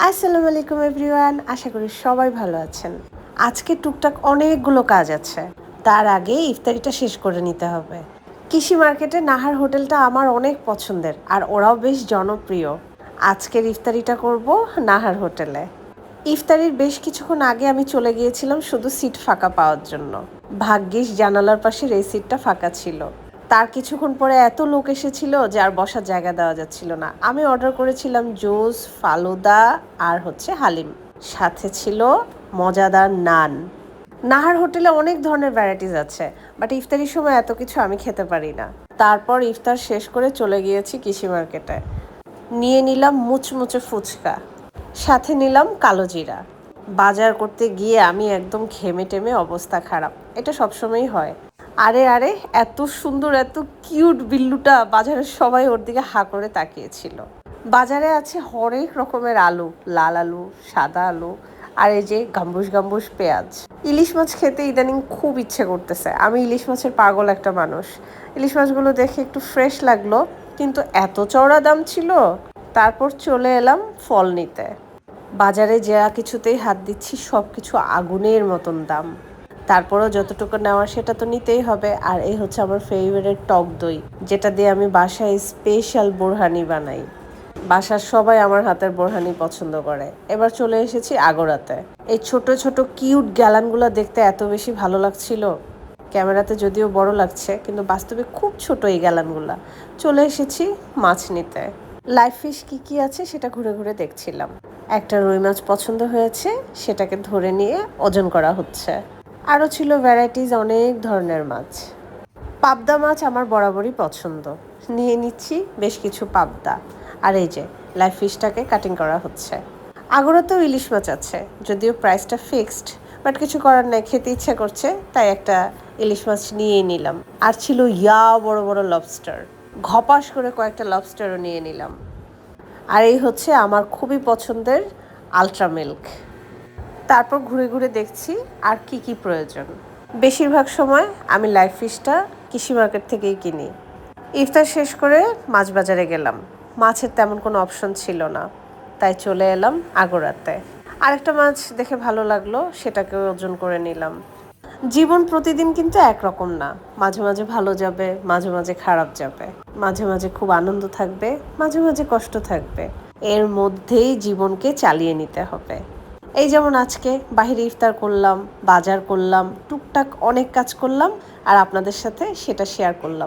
আসসালামু আলাইকুম এভরিওয়ান, আশা করি সবাই ভালো আছেন। আজকে টুকটাক অনেকগুলো কাজ আছে, তার আগে ইফতারিটা শেষ করে নিতে হবে। কৃষি মার্কেটে নাহার হোটেলটা আমার অনেক পছন্দের আর ওরাও বেশ জনপ্রিয়। আজকের ইফতারিটা করব নাহার হোটেলে। ইফতারির বেশ কিছুক্ষণ আগে আমি চলে গিয়েছিলাম শুধু সিট ফাঁকা পাওয়ার জন্য। ভাগ্যিস জানালার পাশের এই সিটটা ফাঁকা ছিল। তার কিছুক্ষণ পরে এত লোক এসেছিল যে আর বসার জায়গা দেওয়া যাচ্ছিল না। আমি অর্ডার করেছিলাম জুস, ফালুদা আর হালিম। সাথে ছিল মজাদার নান। নাহার হোটেলে অনেক ধরনের ভ্যারাইটিস আছে, বাট ইফতারির সময় এত কিছু আমি খেতে পারি না। তারপর ইফতার শেষ করে চলে গিয়েছি কৃষি মার্কেটে। নিয়ে নিলাম মুচমুচে ফুচকা, সাথে নিলাম কালো জিরা। বাজার করতে গিয়ে আমি একদম ঘেমে টেমে অবস্থা খারাপ, এটা সবসময়ই হয়। আরে আরে, এত সুন্দর এত কিউট বিল্লুটা, বাজারের সবাই ওর দিকে হা করে তাকিয়েছিল। বাজারে আছে হরেক রকমের আলু, লাল আলু, সাদা আলু, আর এই যে গাম্বুস গাম্বুস পেঁয়াজ। ইলিশ মাছ খেতে ইদানিং খুব ইচ্ছে করতেছে। আমি ইলিশ মাছের পাগল একটা মানুষ। ইলিশ মাছগুলো দেখে একটু ফ্রেশ লাগলো, কিন্তু এত চওড়া দাম ছিল। তারপর চলে এলাম ফল নিতে। বাজারে যা কিছুতেই হাত দিচ্ছি সব কিছু আগুনের মতন দাম। তারপরও যতটুকু নেওয়ার সেটা তো নিতেই হবে। আর এই হচ্ছে আমার ফেভারিট টক দই, যেটা দিয়ে আমি বাসায় স্পেশাল বোরহানি বানাই। বাসার সবাই আমার হাতের বোরহানি পছন্দ করে। এবার চলে এসেছি আগোড়াতে। এই ছোট ছোট কিউট গ্যালানগুলো দেখতে এত বেশি ভালো লাগছিল। ক্যামেরাতে যদিও বড় লাগছে, কিন্তু বাস্তবে খুব ছোট এই গ্যালানগুলা। চলে এসেছি মাছ নিতে। লাইভ ফিশ কী কী আছে সেটা ঘুরে ঘুরে দেখছিলাম। একটা রুই মাছ পছন্দ হয়েছে, সেটাকে ধরে নিয়ে ওজন করা হচ্ছে। আরও ছিল ভ্যারাইটিস অনেক ধরনের মাছ। পাবদা মাছ আমার বরাবরই পছন্দ, নিয়ে নিচ্ছি বেশ কিছু পাবদা। আর এই যে লাইভ ফিশটাকে কাটিং করা হচ্ছে। আগরাতেও ইলিশ মাছ আছে, যদিও প্রাইসটা ফিক্সড, বাট কিছু করার নাই, খেতে ইচ্ছে করছে তাই একটা ইলিশ মাছ নিয়েই নিলাম। আর ছিল বড় বড় লবস্টার, ঘপাস করে কয়েকটা লবস্টারও নিয়ে নিলাম। আর এই হচ্ছে আমার খুবই পছন্দের আলট্রা মিল্ক। তারপর ঘুরে ঘুরে দেখছি আর কি কি প্রয়োজন। বেশিরভাগ সময় আমি লাইভ ফিশটা কৃষি মার্কেট থেকেই কিনি। ইফতার শেষ করে মাছ বাজারে গেলাম। মাছের তেমন কোনো অপশন ছিল না, তাই চলে এলাম আগোড়াতে। আরেকটা মাছ দেখে ভালো লাগলো, সেটাকে ওজন করে নিলাম। জীবন প্রতিদিন কিন্তু একরকম না, মাঝে মাঝে ভালো যাবে, মাঝে মাঝে খারাপ যাবে, মাঝে মাঝে খুব আনন্দ থাকবে, মাঝে মাঝে কষ্ট থাকবে। এর মধ্যেই জীবনকে চালিয়ে নিতে হবে। এই যেমন আজকে বাইরে ইফতার করলাম, বাজার করলাম, টুকটাক অনেক কাজ করলাম, আর আপনাদের সাথে সেটা শেয়ার করলাম।